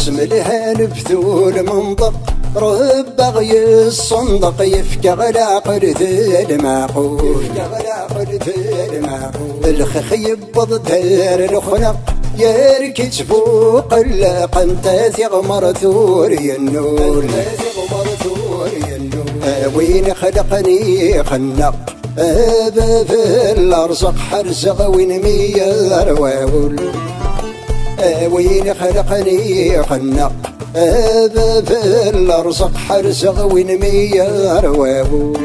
بسم الله نبثول منطق رب غي الصندق يفكى غلا قرث المعقول الخخ يبض دار الخنق يركز فوق القنت ثغمر ثوري النور وين خلقني خنق باب الارزق حرزق وين ميار واول وين خلقني خنق باب الارزق حرزق وين ميار واول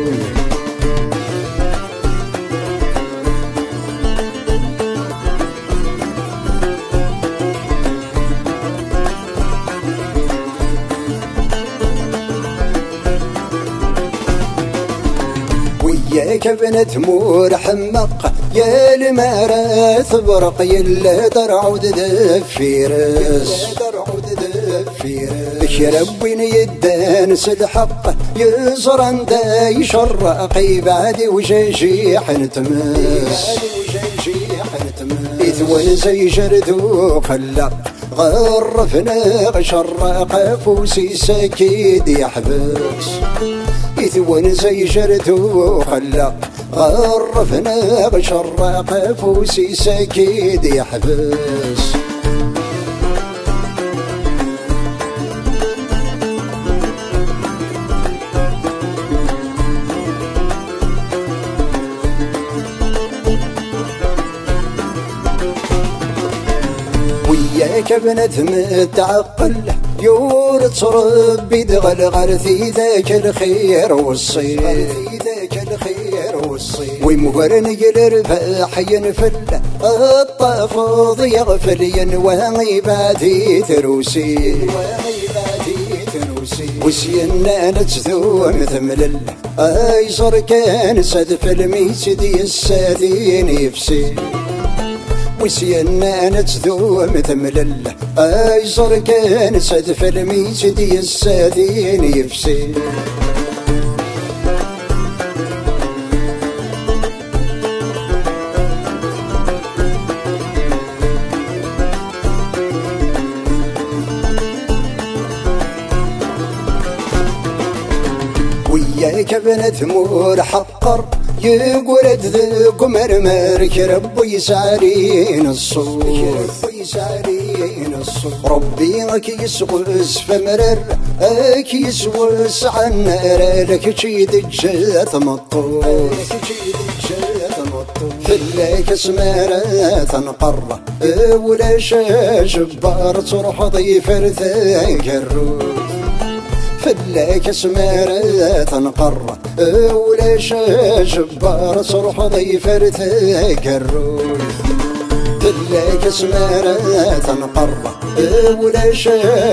وياك بنت مور حمق يا المارات برق يلا درعود دفيرس بشرب وين يدانس الحق يزرن دا يشرق بعد وجيح نتمس إذ زي جردو خلق غرفنا شرق فوسي سكيد يحبس إذ زي جردو خلق غرفنا شرق فوسي سكيد يحبس وياك بنت متعقل يورث ربي دغل غرثي ذاك الخير والصير ومغرن الرفاح ينفل الطفوض يغفل ينوى عبادي ثروسي وسينا نتذو مثمل ايصر كان سدف الميسدي السادين يفسي وسينا نتذو مثمل ايصر كان سدف الميسدي السادين يفسي وياك بنت مور حقر يقول ذوق مرمرك ربي يسعرين الصور ربي يسوس فمرر يسوس عالنار لك شيد الجات مطور فلاك اسمارة تنقر ولا جبار تروح ضيف ثاك الروح فلاك اسمارة تنقر ولا جبار تروح ضيف ثاك الروح فلاك اسمارة تنقر ولا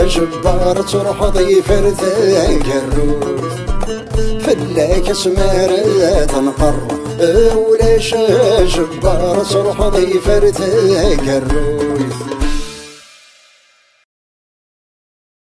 جبار تروح ضيف ثاك الروح فلاك اسمارة تنقر ولا جبار تروح ضيف ثاك الروح